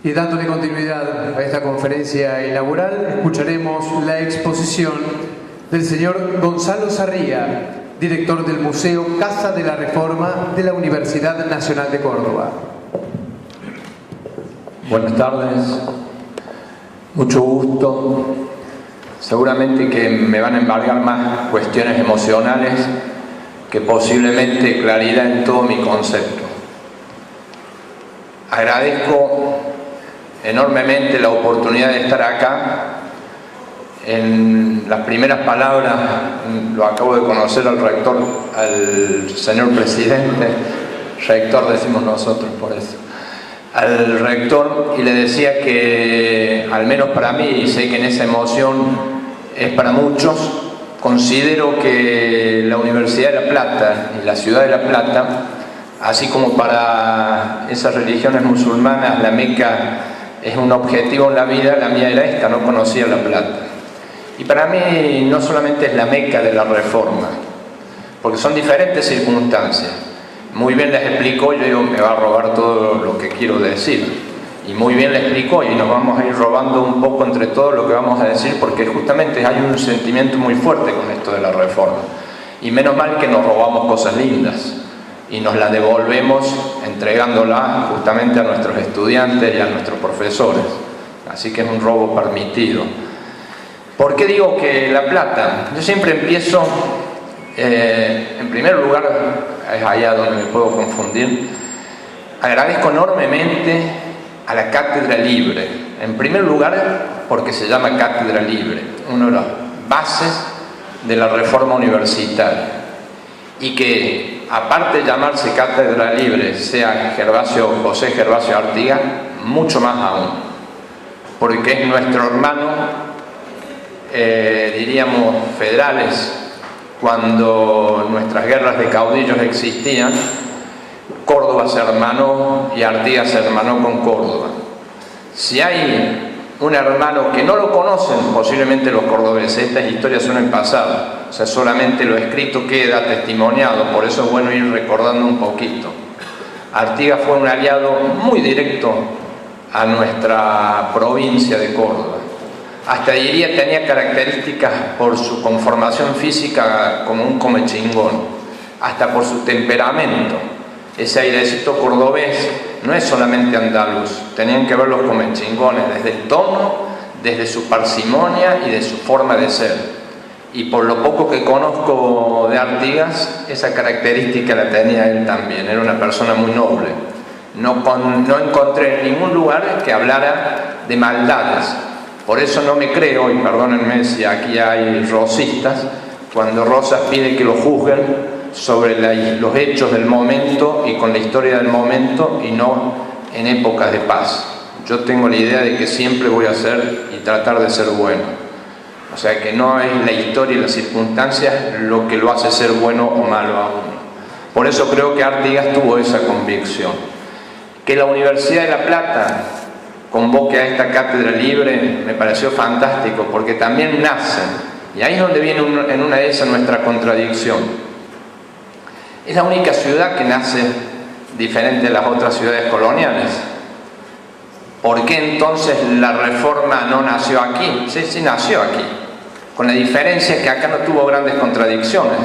Y dándole continuidad a esta conferencia inaugural, escucharemos la exposición del señor Gonzalo Sarría, director del Museo Casa de la Reforma de la Universidad Nacional de Córdoba. Buenas tardes, mucho gusto. Seguramente que me van a embargar más cuestiones emocionales que posiblemente claridad en todo mi concepto. Agradezco enormemente la oportunidad de estar acá. En las primeras palabras lo acabo de conocer al rector, al señor presidente, rector decimos nosotros por eso, al rector, y le decía que al menos para mí, y sé que en esa emoción es para muchos, considero que la Universidad de La Plata y la ciudad de La Plata, así como para esas religiones musulmanas la Meca es un objetivo en la vida, la mía era esta, no conocía La Plata. Y para mí no solamente es la Meca de la Reforma, porque son diferentes circunstancias. Muy bien les explicó, yo digo, me va a robar todo lo que quiero decir. Y muy bien le explicó, y nos vamos a ir robando un poco entre todo lo que vamos a decir, porque justamente hay un sentimiento muy fuerte con esto de la Reforma. Y menos mal que nos robamos cosas lindas y nos las devolvemos entregándolas justamente a nuestros estudiantes y a nuestros profesores. Así que es un robo permitido. ¿Por qué digo que La Plata? Yo siempre empiezo, en primer lugar, es allá donde me puedo confundir, agradezco enormemente a la Cátedra Libre. En primer lugar, porque se llama Cátedra Libre, una de las bases de la reforma universitaria. Y que, aparte de llamarse Cátedra Libre, sea José Gervasio Artigas, mucho más aún, porque es nuestro hermano, diríamos federales, cuando nuestras guerras de caudillos existían, Córdoba se hermanó y Artigas se hermanó con Córdoba. Si hay un hermano que no lo conocen, posiblemente los cordobeses, estas historias son el pasado, o sea, solamente lo escrito queda testimoniado, por eso es bueno ir recordando un poquito. Artigas fue un aliado muy directo a nuestra provincia de Córdoba. Hasta diría tenía características por su conformación física como un comechingón, hasta por su temperamento. Ese airecito cordobés no es solamente andaluz, tenían que ver los comechingones, desde el tono, desde su parsimonia y de su forma de ser. Y por lo poco que conozco de Artigas, esa característica la tenía él también, era una persona muy noble. No encontré en ningún lugar que hablara de maldades. Por eso no me creo, y perdónenme si aquí hay rosistas, cuando Rosas pide que lo juzguen sobre los hechos del momento y con la historia del momento y no en épocas de paz. Yo tengo la idea de que siempre voy a ser y tratar de ser bueno. O sea que no es la historia y las circunstancias lo que lo hace ser bueno o malo a uno. Por eso creo que Artigas tuvo esa convicción. Que la Universidad de La Plata convoque a esta Cátedra Libre me pareció fantástico, porque también nace, y ahí es donde viene en una de esas nuestra contradicción. Es la única ciudad que nace diferente de las otras ciudades coloniales. ¿Por qué entonces la Reforma no nació aquí? Sí nació aquí, con la diferencia que acá no tuvo grandes contradicciones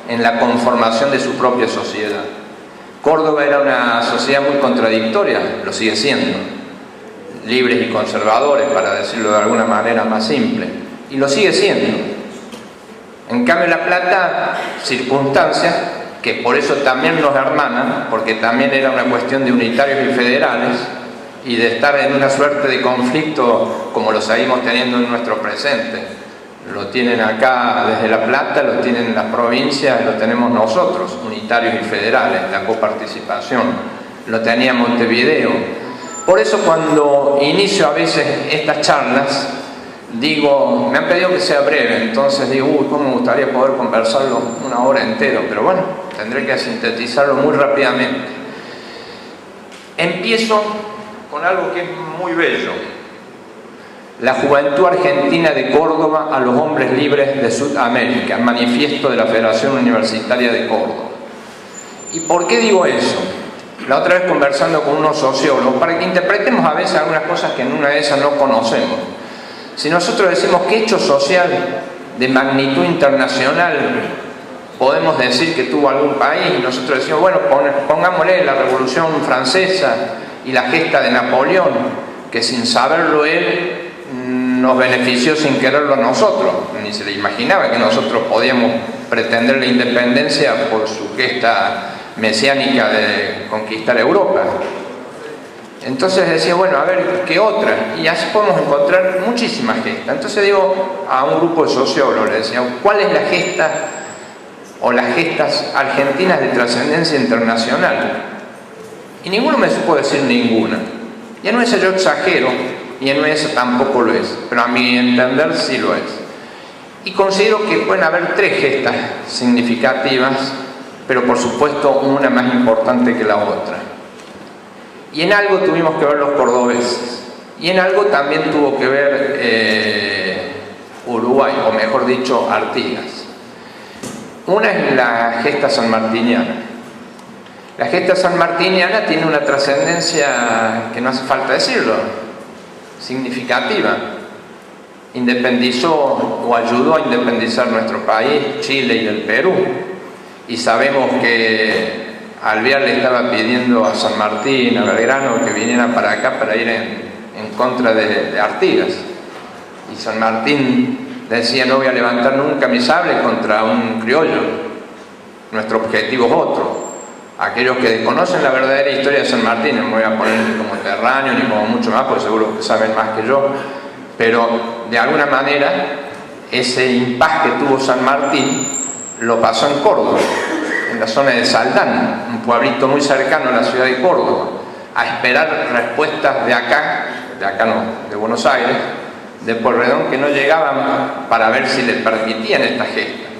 en la conformación de su propia sociedad. Córdoba era una sociedad muy contradictoria, lo sigue siendo, libres y conservadores, para decirlo de alguna manera más simple, y lo sigue siendo. En cambio La Plata, circunstancias que por eso también nos hermanan, porque también era una cuestión de unitarios y federales, y de estar en una suerte de conflicto como lo seguimos teniendo en nuestro presente. Lo tienen acá desde La Plata, lo tienen en las provincias, lo tenemos nosotros, unitarios y federales, la coparticipación, lo tenía Montevideo. Por eso cuando inicio a veces estas charlas, digo, me han pedido que sea breve, entonces digo, cómo me gustaría poder conversarlo una hora entera, pero bueno, tendré que sintetizarlo muy rápidamente. Empiezo con algo que es muy bello. La Juventud Argentina de Córdoba a los hombres libres de Sudamérica, manifiesto de la Federación Universitaria de Córdoba. ¿Y por qué digo eso? la otra vez conversando con unos sociólogos, para que interpretemos a veces algunas cosas que en una de esas no conocemos. Si nosotros decimos qué hecho social de magnitud internacional podemos decir que tuvo algún país, y nosotros decimos, bueno, pongámosle la Revolución Francesa y la gesta de Napoleón, que sin saberlo él nos benefició sin quererlo a nosotros, ni se le imaginaba que nosotros podíamos pretender la independencia por su gesta mesiánica de conquistar Europa. Entonces decía, bueno, a ver, ¿qué otra? Y así podemos encontrar muchísimas gestas. Entonces digo a un grupo de sociólogos, le decía, ¿cuál es la gesta o las gestas argentinas de trascendencia internacional? Y ninguno me supo decir ninguna. Y en esa yo exagero, y en esa tampoco lo es, pero a mi entender sí lo es. Y considero que pueden haber tres gestas significativas, pero por supuesto una más importante que la otra. Y en algo tuvimos que ver los cordobeses, y en algo también tuvo que ver Uruguay, o mejor dicho, Artigas. Una es la gesta sanmartiniana. La gesta sanmartiniana tiene una trascendencia que no hace falta decirlo, significativa. Independizó o ayudó a independizar nuestro país, Chile y el Perú. Y sabemos que Alvear le estaba pidiendo a San Martín, a Belgrano, que vinieran para acá para ir en contra de Artigas. Y San Martín decía, no voy a levantar nunca mi sable contra un criollo. Nuestro objetivo es otro. Aquellos que desconocen la verdadera historia de San Martín, no me voy a poner ni como terráneo ni como mucho más, porque seguro que saben más que yo, pero de alguna manera ese impas que tuvo San Martín lo pasó en Córdoba, en la zona de Saldán, un pueblito muy cercano a la ciudad de Córdoba, a esperar respuestas de acá no, de Buenos Aires, de Pueyrredón, que no llegaban para ver si le permitían esta gesta.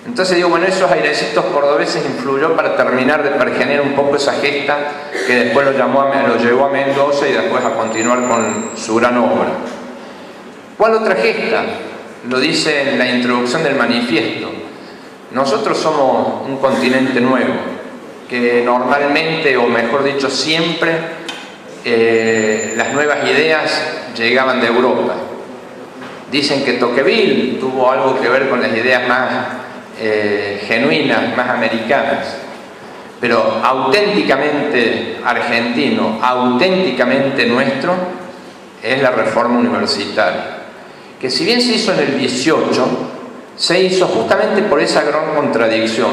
Entonces digo, bueno, esos airecitos cordobeses influyó para terminar de pergenear un poco esa gesta que después lo llevó a Mendoza y después a continuar con su gran obra. ¿Cuál otra gesta? Lo dice en la introducción del manifiesto. Nosotros somos un continente nuevo, que normalmente, o mejor dicho, siempre las nuevas ideas llegaban de Europa. Dicen que Tocqueville tuvo algo que ver con las ideas más genuinas, más americanas, pero auténticamente argentino, auténticamente nuestro, es la reforma universitaria, que si bien se hizo en el 18, se hizo justamente por esa gran contradicción.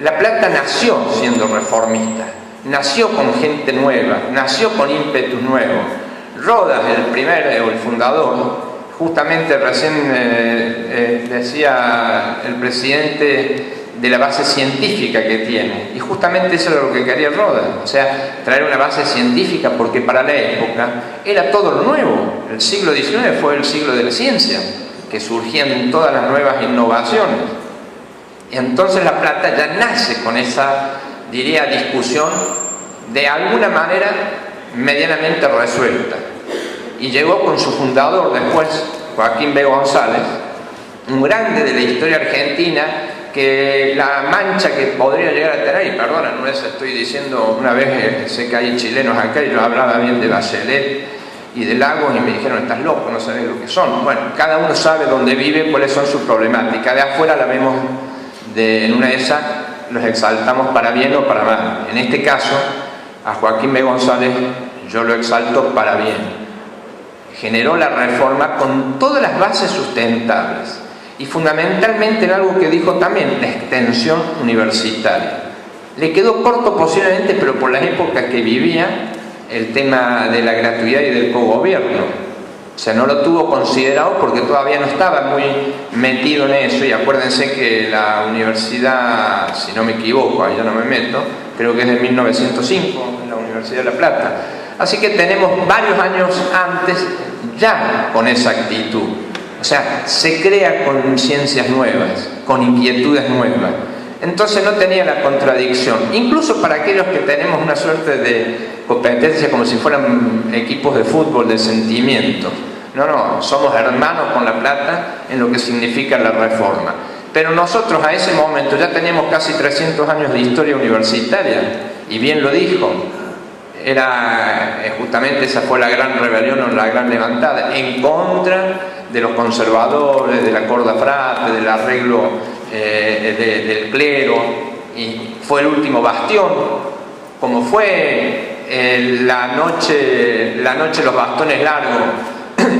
La Plata nació siendo reformista, nació con gente nueva, nació con ímpetus nuevos. Rodas, el fundador, justamente recién decía el presidente de la base científica que tiene, y justamente eso era lo que quería Rodas, o sea, traer una base científica, porque para la época era todo lo nuevo. El siglo XIX fue el siglo de la ciencia, que surgían todas las nuevas innovaciones. Y entonces La Plata ya nace con esa, diría, discusión de alguna manera medianamente resuelta. Y llegó con su fundador después, Joaquín B. González, un grande de la historia argentina, que la mancha que podría llegar a tener, y perdona, no les estoy diciendo, una vez sé que hay chilenos acá y yo hablaba bien de Bachelet y de Lagos y me dijeron, estás loco, no sabes lo que son. Bueno, cada uno sabe dónde vive, cuáles son sus problemáticas. De afuera la vemos, en una de esas los exaltamos para bien o para mal. En este caso, a Joaquín B. González yo lo exalto para bien. Generó la reforma con todas las bases sustentables y fundamentalmente en algo que dijo también, la extensión universitaria. Le quedó corto posiblemente, pero por las épocas que vivía, el tema de la gratuidad y del cogobierno. O sea, no lo tuvo considerado porque todavía no estaba muy metido en eso. Y acuérdense que la universidad, si no me equivoco, ahí yo no me meto, creo que es de 1905, la Universidad de La Plata. Así que tenemos varios años antes ya con esa actitud. O sea, se crea con ciencias nuevas, con inquietudes nuevas. Entonces no tenía la contradicción. Incluso para aquellos que tenemos una suerte de competencia como si fueran equipos de fútbol de sentimiento. No, somos hermanos con La Plata en lo que significa la reforma. Pero nosotros a ese momento ya teníamos casi 300 años de historia universitaria, y bien lo dijo, justamente esa fue la gran rebelión o la gran levantada en contra de los conservadores, de la corda frate, del arreglo del clero, y fue el último bastión, como fue la noche de los bastones largos,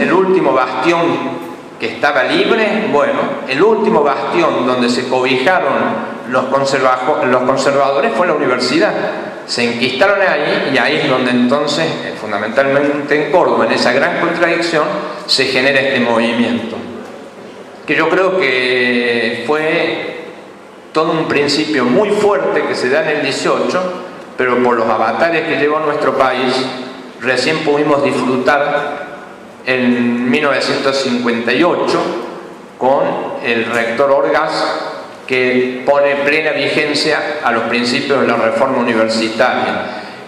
el último bastión que estaba libre. Bueno, el último bastión donde se cobijaron los conservadores fue la universidad. Se enquistaron ahí, y ahí es donde entonces, fundamentalmente en Córdoba, en esa gran contradicción, se genera este movimiento, que yo creo que fue todo un principio muy fuerte que se da en el 18, pero por los avatares que llevó nuestro país, recién pudimos disfrutar en 1958 con el rector Orgaz, que pone plena vigencia a los principios de la reforma universitaria,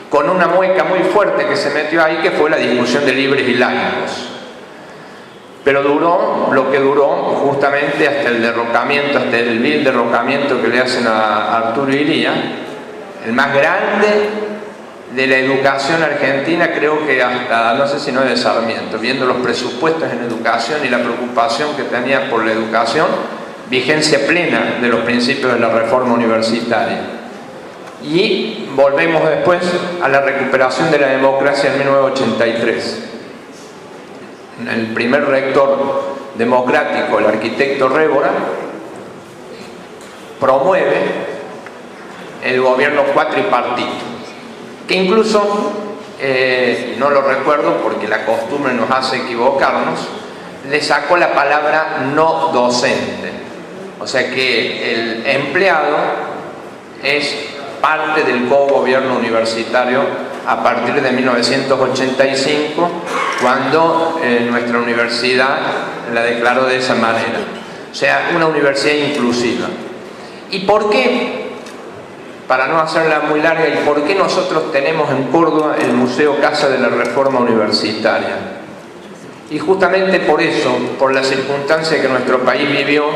con una mueca muy fuerte que se metió ahí, que fue la discusión de libres y laicos. Pero duró lo que duró, justamente hasta el derrocamiento, hasta el vil derrocamiento que le hacen a Arturo Illia, el más grande de la educación argentina, creo que hasta, no sé si no de Sarmiento, viendo los presupuestos en educación y la preocupación que tenía por la educación, vigencia plena de los principios de la reforma universitaria. Y volvemos después a la recuperación de la democracia en 1983. El primer rector democrático, el arquitecto Révora, promueve el gobierno cuatripartito, que incluso, no lo recuerdo porque la costumbre nos hace equivocarnos, le sacó la palabra no docente. O sea que el empleado es parte del cogobierno universitario a partir de 1985, cuando nuestra universidad la declaró de esa manera. O sea, una universidad inclusiva. ¿Y por qué? Para no hacerla muy larga, ¿y por qué nosotros tenemos en Córdoba el Museo Casa de la Reforma Universitaria? Y justamente por eso, por la circunstancia que nuestro país vivió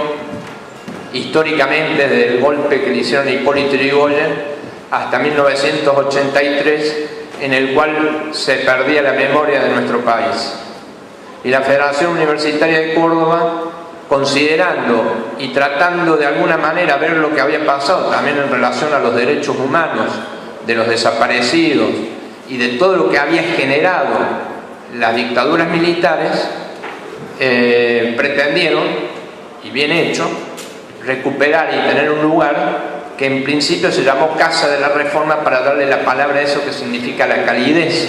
históricamente, desde el golpe que le hicieron a Hipólito Yrigoyen hasta 1983, en el cual se perdía la memoria de nuestro país. Y la Federación Universitaria de Córdoba, considerando y tratando de alguna manera ver lo que había pasado también en relación a los derechos humanos de los desaparecidos y de todo lo que había generado las dictaduras militares, pretendieron, y bien hecho, recuperar y tener un lugar que en principio se llamó Casa de la Reforma, para darle la palabra a eso que significa la calidez,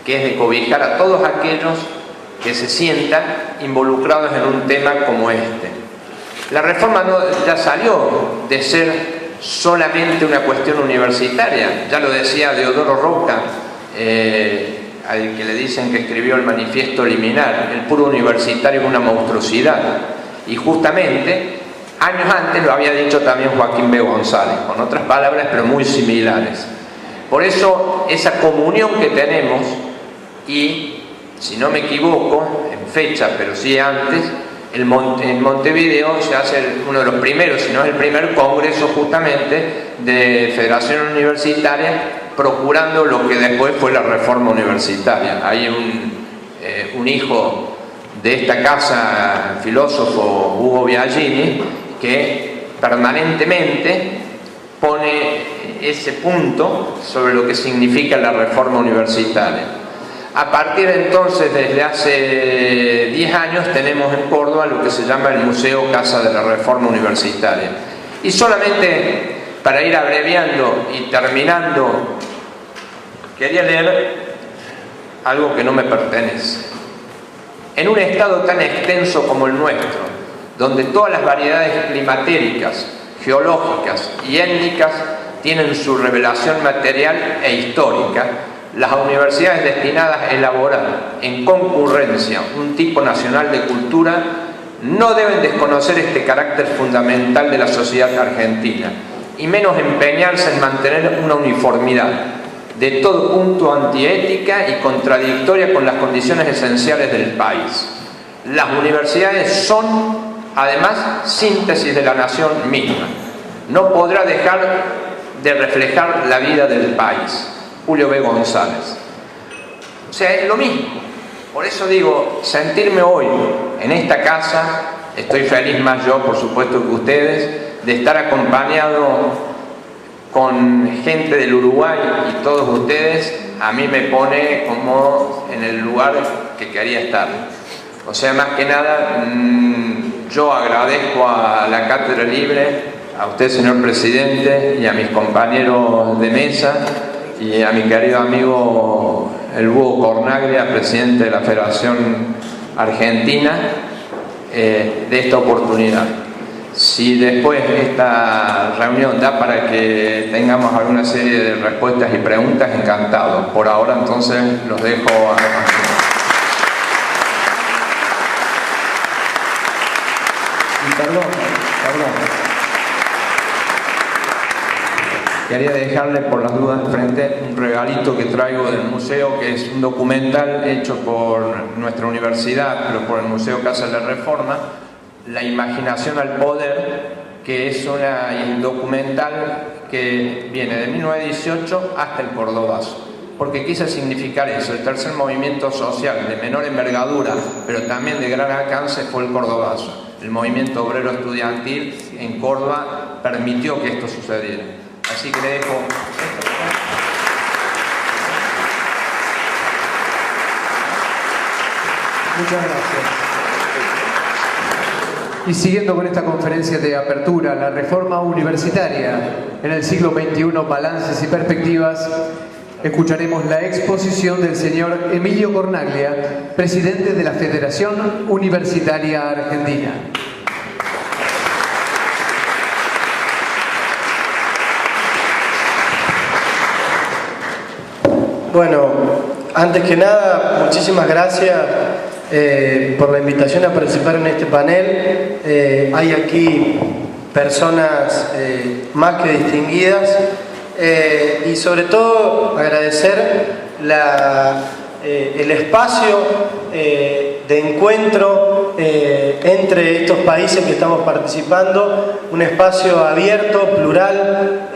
que es de cobijar a todos aquellos que se sientan involucrados en un tema como este. La reforma ya salió de ser solamente una cuestión universitaria, ya lo decía Deodoro Roca, al que le dicen que escribió el manifiesto liminar: el puro universitario es una monstruosidad. Y justamente años antes lo había dicho también Joaquín B. González, con otras palabras pero muy similares. Por eso esa comunión que tenemos, y si no me equivoco en fecha, pero sí antes, en Montevideo se hace uno de los primeros, si no es el primer congreso justamente de Federación Universitaria, procurando lo que después fue la reforma universitaria. Hay un hijo de esta casa, el filósofo Hugo Biagini, que permanentemente pone ese punto sobre lo que significa la reforma universitaria. A partir de entonces, desde hace 10 años, tenemos en Córdoba lo que se llama el Museo Casa de la Reforma Universitaria. Y solamente para ir abreviando y terminando, quería leer algo que no me pertenece. En un estado tan extenso como el nuestro, donde todas las variedades climatéricas, geológicas y étnicas tienen su revelación material e histórica, las universidades destinadas a elaborar en concurrencia un tipo nacional de cultura no deben desconocer este carácter fundamental de la sociedad argentina, y menos empeñarse en mantener una uniformidad de todo punto antiética y contradictoria con las condiciones esenciales del país. Las universidades son además síntesis de la nación misma. No podrá dejar de reflejar la vida del país. Julio B. González. O sea, es lo mismo. Por eso digo, sentirme hoy en esta casa, estoy feliz más yo, por supuesto, que ustedes, de estar acompañado con gente del Uruguay y todos ustedes, a mí me pone como en el lugar que quería estar. O sea, más que nada, yo agradezco a la Cátedra Libre, a usted, señor presidente, y a mis compañeros de mesa, y a mi querido amigo el Búho Cornaglia, presidente de la Federación Argentina, de esta oportunidad. Si después esta reunión da para que tengamos alguna serie de respuestas y preguntas, encantado. Por ahora, entonces, los dejo a... Perdón. Quería dejarle por las dudas frente un regalito que traigo del museo, que es un documental hecho por nuestra universidad, pero por el Museo Casa de la Reforma, La imaginación al poder, que es un documental que viene de 1918 hasta el Cordobazo, porque quise significar eso. El tercer movimiento social de menor envergadura, pero también de gran alcance, fue el Cordobazo. El movimiento obrero estudiantil en Córdoba permitió que esto sucediera. Así que le dejo esto. Muchas gracias. Y siguiendo con esta conferencia de apertura, la reforma universitaria en el siglo XXI, balances y perspectivas, escucharemos la exposición del señor Emilio Cornaglia, presidente de la Federación Universitaria Argentina. Bueno, antes que nada, muchísimas gracias por la invitación a participar en este panel. Hay aquí personas más que distinguidas y sobre todo agradecer el espacio de encuentro entre estos países que estamos participando, un espacio abierto, plural.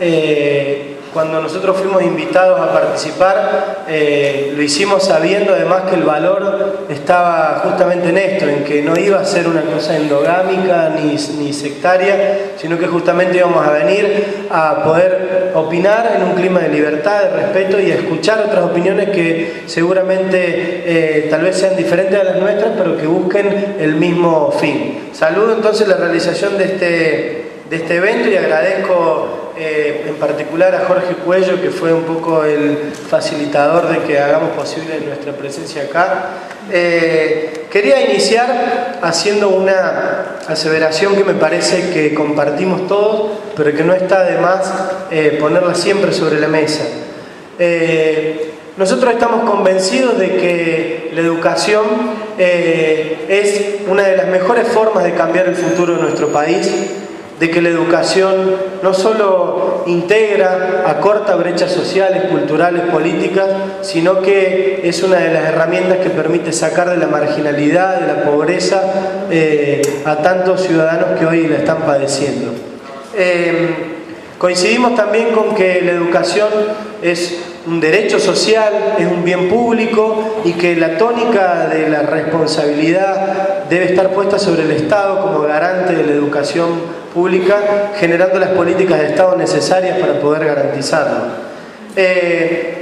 Cuando nosotros fuimos invitados a participar, lo hicimos sabiendo además que el valor estaba justamente en esto, en que no iba a ser una cosa endogámica ni sectaria, sino que justamente íbamos a venir a poder opinar en un clima de libertad, de respeto y a escuchar otras opiniones que seguramente tal vez sean diferentes a las nuestras, pero que busquen el mismo fin. Saludo entonces la realización de este evento y agradezco en particular a Jorge Cuello, que fue un poco el facilitador de que hagamos posible nuestra presencia acá. Quería iniciar haciendo una aseveración que me parece que compartimos todos, pero que no está de más ponerla siempre sobre la mesa. Nosotros estamos convencidos de que la educación es una de las mejores formas de cambiar el futuro de nuestro país, de que la educación no solo integra, acorta brechas sociales, culturales, políticas, sino que es una de las herramientas que permite sacar de la marginalidad, de la pobreza, a tantos ciudadanos que hoy la están padeciendo. Coincidimos también con que la educación es un derecho social, es un bien público y que la tónica de la responsabilidad debe estar puesta sobre el Estado como garante de la educación pública, generando las políticas de Estado necesarias para poder garantizarlo.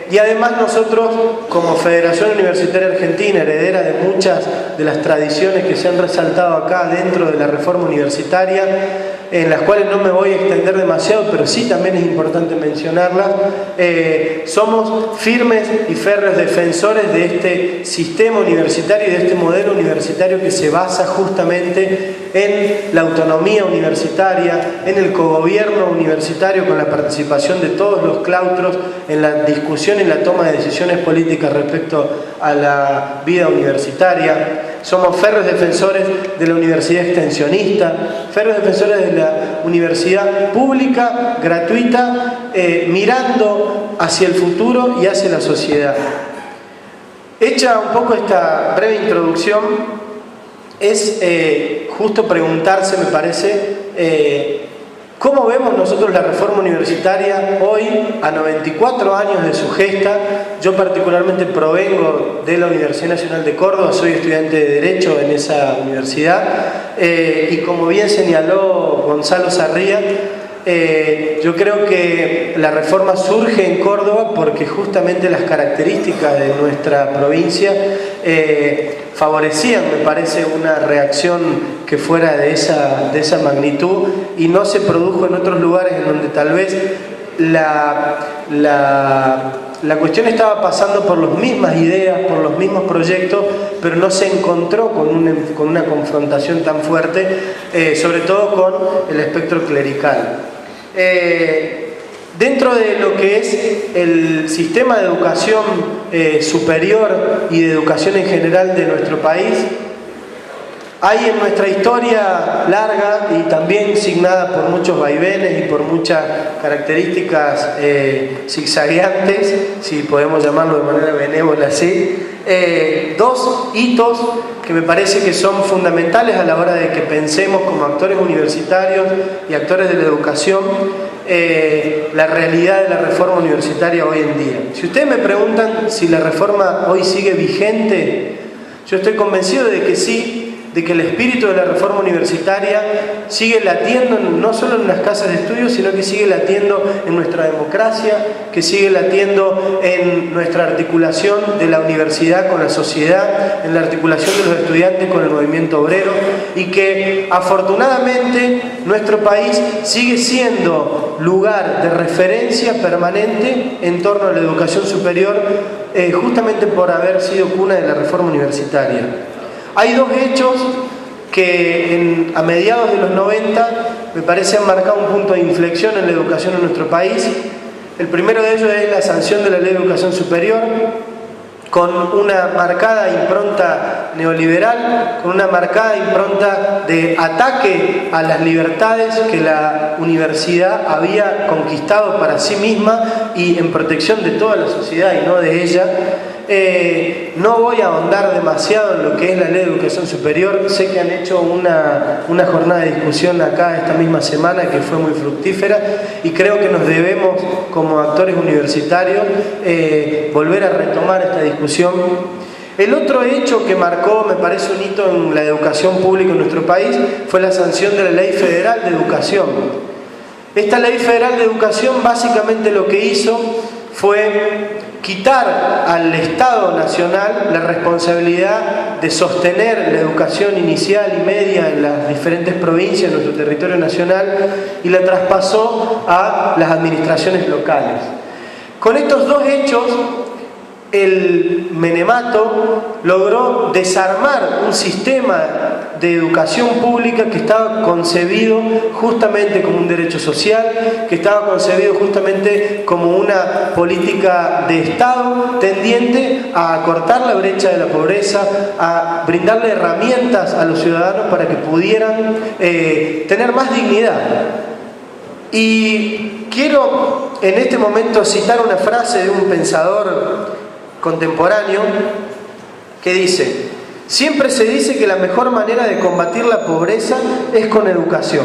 Y además nosotros, como Federación Universitaria Argentina, heredera de muchas de las tradiciones que se han resaltado acá dentro de la reforma universitaria, en las cuales no me voy a extender demasiado, pero sí también es importante mencionarlas, somos firmes y férreos defensores de este sistema universitario y de este modelo universitario que se basa justamente en la autonomía universitaria, en el cogobierno universitario con la participación de todos los claustros en la discusión y la toma de decisiones políticas respecto a la vida universitaria. Somos férreos defensores de la universidad extensionista, férreos defensores de la universidad pública, gratuita, mirando hacia el futuro y hacia la sociedad. Hecha un poco esta breve introducción, es justo preguntarse, me parece, ¿cómo vemos nosotros la reforma universitaria hoy, a 94 años de su gesta? Yo particularmente provengo de la Universidad Nacional de Córdoba, soy estudiante de Derecho en esa universidad, y como bien señaló Gonzalo Sarria, yo creo que la reforma surge en Córdoba porque justamente las características de nuestra provincia favorecían, me parece, una reacción que fuera de esa magnitud, y no se produjo en otros lugares en donde tal vez la cuestión estaba pasando por las mismas ideas, por los mismos proyectos, pero no se encontró con una confrontación tan fuerte, sobre todo con el espectro clerical. Dentro de lo que es el sistema de educación superior y de educación en general de nuestro país, hay en nuestra historia larga y también signada por muchos vaivenes y por muchas características zigzagueantes, si podemos llamarlo de manera benévola así, dos hitos que me parece que son fundamentales a la hora de que pensemos como actores universitarios y actores de la educación la realidad de la reforma universitaria hoy en día. Si ustedes me preguntan si la reforma hoy sigue vigente, yo estoy convencido de que sí, de que el espíritu de la reforma universitaria sigue latiendo no solo en las casas de estudio, sino que sigue latiendo en nuestra democracia, que sigue latiendo en nuestra articulación de la universidad con la sociedad, en la articulación de los estudiantes con el movimiento obrero, y que afortunadamente nuestro país sigue siendo lugar de referencia permanente en torno a la educación superior, justamente por haber sido cuna de la reforma universitaria. Hay dos hechos que a mediados de los 90 me parece han marcado un punto de inflexión en la educación en nuestro país. El primero de ellos es la sanción de la Ley de Educación Superior, con una marcada impronta neoliberal, con una marcada impronta de ataque a las libertades que la universidad había conquistado para sí misma y en protección de toda la sociedad y no de ella. No voy a ahondar demasiado en lo que es la Ley de Educación Superior. Sé que han hecho una jornada de discusión acá esta misma semana que fue muy fructífera, y creo que nos debemos como actores universitarios volver a retomar esta discusión. El otro hecho que marcó, me parece, un hito en la educación pública en nuestro país fue la sanción de la Ley Federal de Educación. Esta Ley Federal de Educación básicamente lo que hizo fue quitar al Estado Nacional la responsabilidad de sostener la educación inicial y media en las diferentes provincias de nuestro territorio nacional y la traspasó a las administraciones locales. Con estos dos hechos, el menemato logró desarmar un sistema de educación pública que estaba concebido justamente como un derecho social, que estaba concebido justamente como una política de Estado tendiente a acortar la brecha de la pobreza, a brindarle herramientas a los ciudadanos para que pudieran tener más dignidad. Y quiero en este momento citar una frase de un pensador contemporáneo que dice: siempre se dice que la mejor manera de combatir la pobreza es con educación.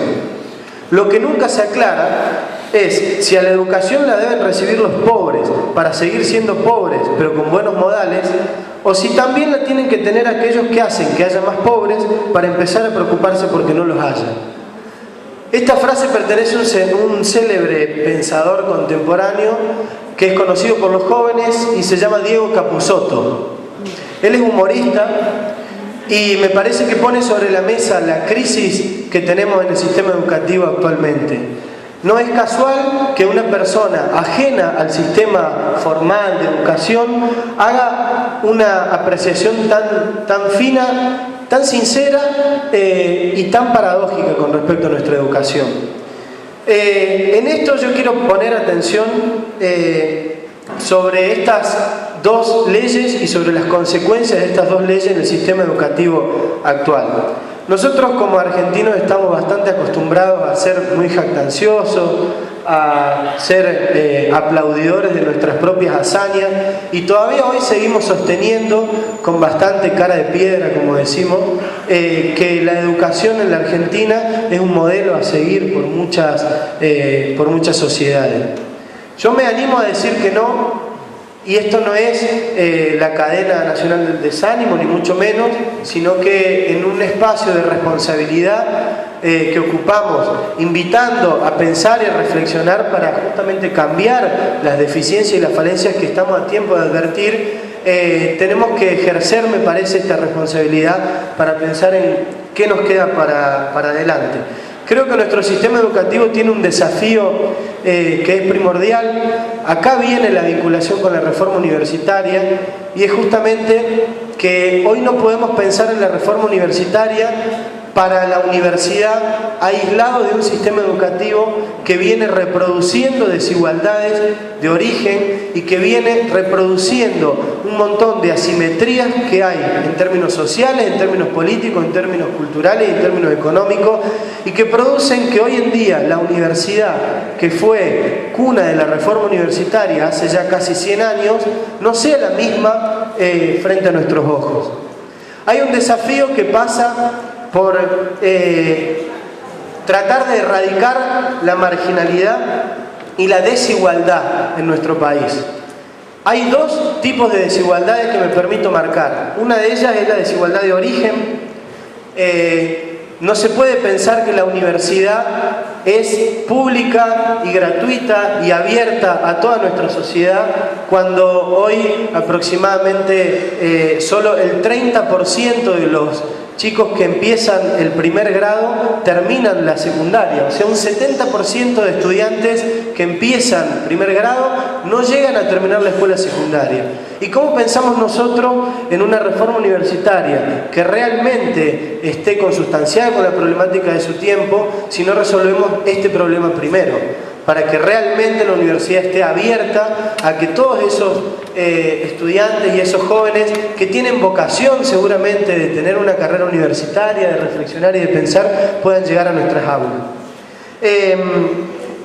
Lo que nunca se aclara es si a la educación la deben recibir los pobres para seguir siendo pobres pero con buenos modales, o si también la tienen que tener aquellos que hacen que haya más pobres para empezar a preocuparse porque no los haya. Esta frase pertenece a un célebre pensador contemporáneo que es conocido por los jóvenes y se llama Diego Capusotto. Él es humorista y me parece que pone sobre la mesa la crisis que tenemos en el sistema educativo actualmente. No es casual que una persona ajena al sistema formal de educación haga una apreciación tan fina, tan sincera y tan paradójica con respecto a nuestra educación. En esto yo quiero poner atención sobre estas dos leyes y sobre las consecuencias de estas dos leyes en el sistema educativo actual. Nosotros como argentinos estamos bastante acostumbrados a ser muy jactanciosos, a ser aplaudidores de nuestras propias hazañas, y todavía hoy seguimos sosteniendo con bastante cara de piedra, como decimos, que la educación en la Argentina es un modelo a seguir por muchas sociedades. Yo me animo a decir que no, y esto no es la cadena nacional del desánimo, ni mucho menos, sino que en un espacio de responsabilidad que ocupamos, invitando a pensar y a reflexionar para justamente cambiar las deficiencias y las falencias que estamos a tiempo de advertir, tenemos que ejercer, me parece, esta responsabilidad para pensar en qué nos queda para adelante. Creo que nuestro sistema educativo tiene un desafío que es primordial. Acá viene la vinculación con la reforma universitaria, y es justamente que hoy no podemos pensar en la reforma universitaria para la universidad aislado de un sistema educativo que viene reproduciendo desigualdades de origen y que viene reproduciendo un montón de asimetrías que hay en términos sociales, en términos políticos, en términos culturales y en términos económicos, y que producen que hoy en día la universidad, que fue cuna de la reforma universitaria hace ya casi 100 años, no sea la misma frente a nuestros ojos. Hay un desafío que pasa por tratar de erradicar la marginalidad y la desigualdad en nuestro país. Hay dos tipos de desigualdades que me permito marcar. Una de ellas es la desigualdad de origen. No se puede pensar que la universidad es pública y gratuita y abierta a toda nuestra sociedad cuando hoy aproximadamente solo el 30% de los chicos que empiezan el primer grado terminan la secundaria. O sea, un 70% de estudiantes que empiezan primer grado no llegan a terminar la escuela secundaria. ¿Y cómo pensamos nosotros en una reforma universitaria que realmente esté consustanciada con la problemática de su tiempo si no resolvemos este problema primero? Para que realmente la universidad esté abierta a que todos esos estudiantes y esos jóvenes que tienen vocación seguramente de tener una carrera universitaria, de reflexionar y de pensar, puedan llegar a nuestras aulas.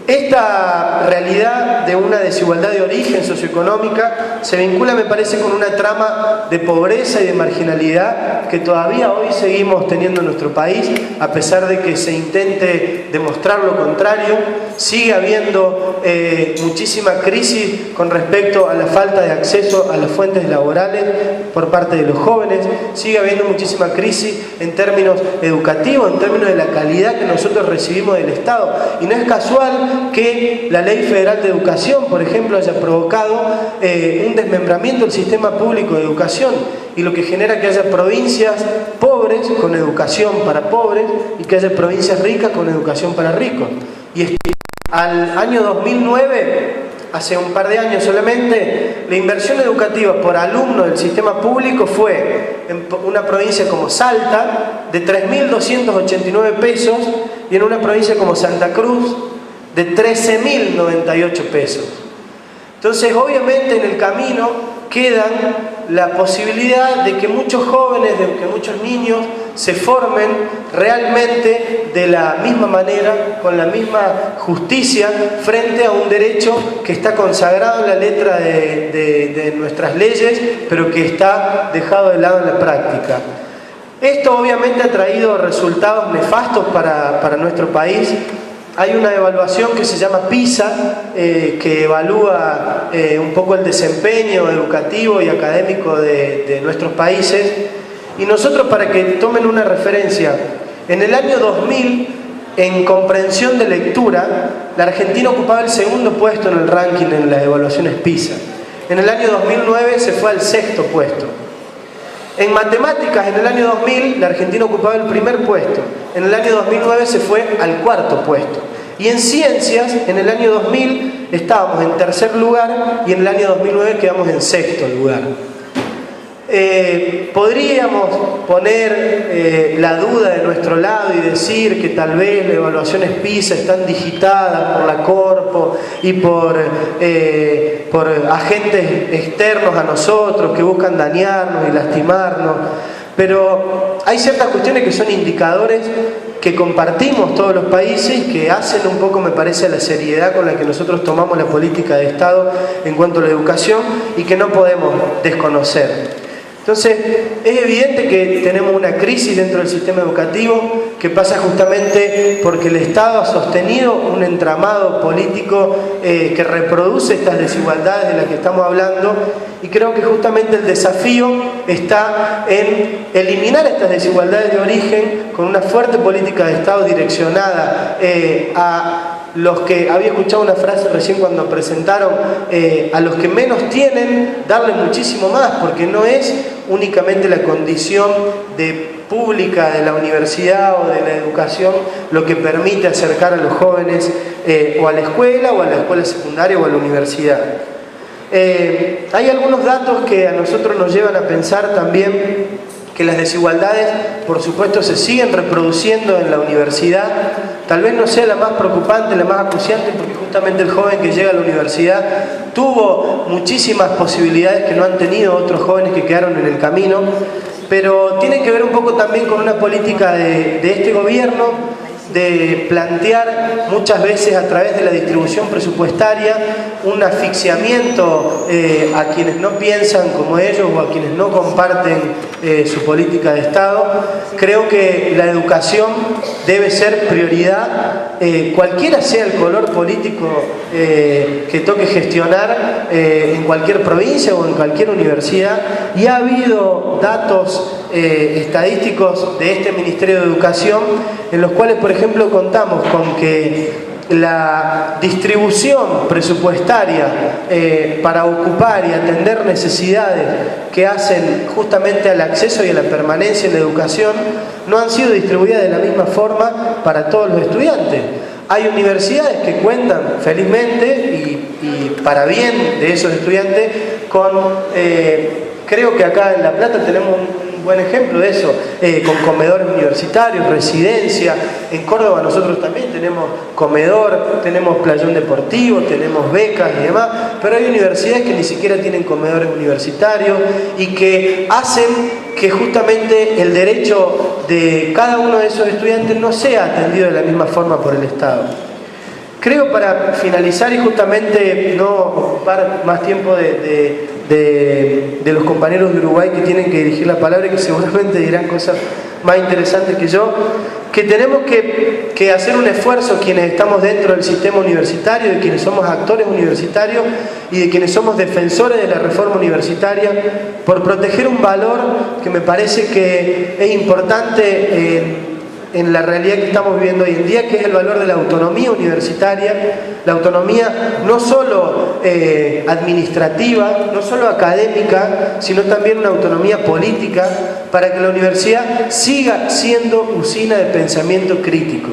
Esta realidad de una desigualdad de origen socioeconómica se vincula, me parece, con una trama de pobreza y de marginalidad que todavía hoy seguimos teniendo en nuestro país, a pesar de que se intente demostrar lo contrario. Sigue habiendo muchísima crisis con respecto a la falta de acceso a las fuentes laborales por parte de los jóvenes. Sigue habiendo muchísima crisis en términos educativos, en términos de la calidad que nosotros recibimos del Estado. Y no es casual que la Ley Federal de Educación, por ejemplo, haya provocado un desmembramiento del sistema público de educación, y lo que genera que haya provincias pobres con educación para pobres y que haya provincias ricas con educación para ricos. Y al año 2009, hace un par de años solamente, la inversión educativa por alumno del sistema público fue en una provincia como Salta de 3.289 pesos y en una provincia como Santa Cruz de 13.098 pesos. Entonces, obviamente, en el camino quedan la posibilidad de que muchos jóvenes, de que muchos niños se formen realmente de la misma manera, con la misma justicia, frente a un derecho que está consagrado en la letra de nuestras leyes, pero que está dejado de lado en la práctica. Esto obviamente ha traído resultados nefastos para nuestro país. Hay una evaluación que se llama PISA, que evalúa un poco el desempeño educativo y académico de nuestros países. Y nosotros, para que tomen una referencia, en el año 2000, en comprensión de lectura, la Argentina ocupaba el segundo puesto en el ranking en las evaluaciones PISA. En el año 2009 se fue al sexto puesto. En matemáticas, en el año 2000, la Argentina ocupaba el primer puesto. En el año 2009 se fue al cuarto puesto. Y en ciencias, en el año 2000 estábamos en tercer lugar y en el año 2009 quedamos en sexto lugar. Podríamos poner la duda de nuestro lado y decir que tal vez las evaluaciones PISA están digitadas por la Corpo y por agentes externos a nosotros que buscan dañarnos y lastimarnos. Pero hay ciertas cuestiones que son indicadores que compartimos todos los países, que hacen un poco, me parece, la seriedad con la que nosotros tomamos la política de Estado en cuanto a la educación y que no podemos desconocer. Entonces, es evidente que tenemos una crisis dentro del sistema educativo que pasa justamente porque el Estado ha sostenido un entramado político que reproduce estas desigualdades de las que estamos hablando, y creo que justamente el desafío está en eliminar estas desigualdades de origen con una fuerte política de Estado direccionada a los que, había escuchado una frase recién cuando presentaron, a los que menos tienen, darle muchísimo más, porque no es únicamente la condición pública de la universidad o de la educación lo que permite acercar a los jóvenes o a la escuela secundaria o a la universidad. Hay algunos datos que a nosotros nos llevan a pensar también que las desigualdades, por supuesto, se siguen reproduciendo en la universidad. Tal vez no sea la más preocupante, la más acuciante, porque justamente el joven que llega a la universidad tuvo muchísimas posibilidades que no han tenido otros jóvenes que quedaron en el camino, pero tiene que ver un poco también con una política de este gobierno, de plantear muchas veces a través de la distribución presupuestaria un asfixiamiento a quienes no piensan como ellos o a quienes no comparten su política de Estado. Creo que la educación debe ser prioridad, cualquiera sea el color político que toque gestionar en cualquier provincia o en cualquier universidad, y ha habido datos estadísticos de este Ministerio de Educación en los cuales, por ejemplo, contamos con que la distribución presupuestaria para ocupar y atender necesidades que hacen justamente al acceso y a la permanencia en la educación no han sido distribuidas de la misma forma para todos los estudiantes. Hay universidades que cuentan felizmente y para bien de esos estudiantes con, creo que acá en La Plata tenemos un buen ejemplo de eso, con comedores universitarios, residencia. En Córdoba nosotros también tenemos comedor, tenemos playón deportivo, tenemos becas y demás, pero hay universidades que ni siquiera tienen comedores universitarios y que hacen que justamente el derecho de cada uno de esos estudiantes no sea atendido de la misma forma por el Estado. Creo, para finalizar y justamente no ocupar más tiempo de los compañeros de Uruguay que tienen que dirigir la palabra y que seguramente dirán cosas más interesantes que yo, que tenemos que hacer un esfuerzo quienes estamos dentro del sistema universitario, de quienes somos actores universitarios y de quienes somos defensores de la reforma universitaria, por proteger un valor que me parece que es importante en la realidad que estamos viviendo hoy en día, que es el valor de la autonomía universitaria, la autonomía no solo administrativa, no solo académica, sino también una autonomía política, para que la universidad siga siendo usina de pensamiento crítico.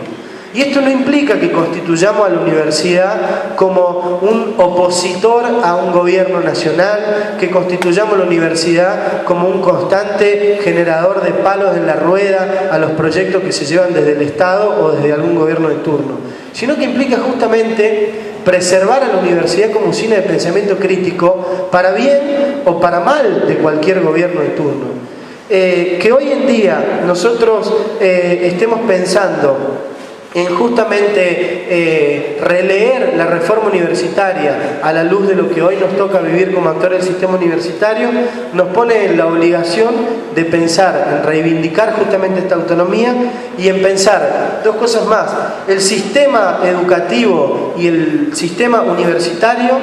Y esto no implica que constituyamos a la universidad como un opositor a un gobierno nacional, que constituyamos a la universidad como un constante generador de palos en la rueda a los proyectos que se llevan desde el Estado o desde algún gobierno de turno, sino que implica justamente preservar a la universidad como usina de pensamiento crítico para bien o para mal de cualquier gobierno de turno. Que hoy en día nosotros estemos pensando en justamente releer la reforma universitaria a la luz de lo que hoy nos toca vivir como actores del sistema universitario, nos pone en la obligación de pensar en reivindicar justamente esta autonomía y en pensar dos cosas más: el sistema educativo y el sistema universitario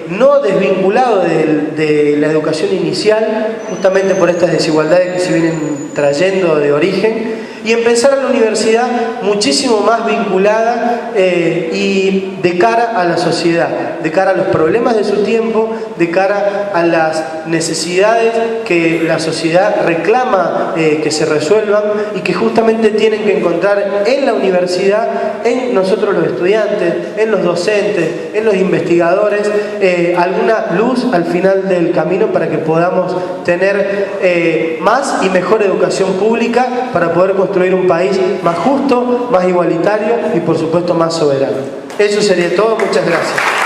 no desvinculado de la educación inicial, justamente por estas desigualdades que se vienen trayendo de origen, y empezar a la universidad muchísimo más vinculada y de cara a la sociedad, de cara a los problemas de su tiempo, de cara a las necesidades que la sociedad reclama que se resuelvan y que justamente tienen que encontrar en la universidad, en nosotros los estudiantes, en los docentes, en los investigadores, alguna luz al final del camino para que podamos tener más y mejor educación pública para poder construir un país más justo, más igualitario y por supuesto más soberano. Eso sería todo. Muchas gracias.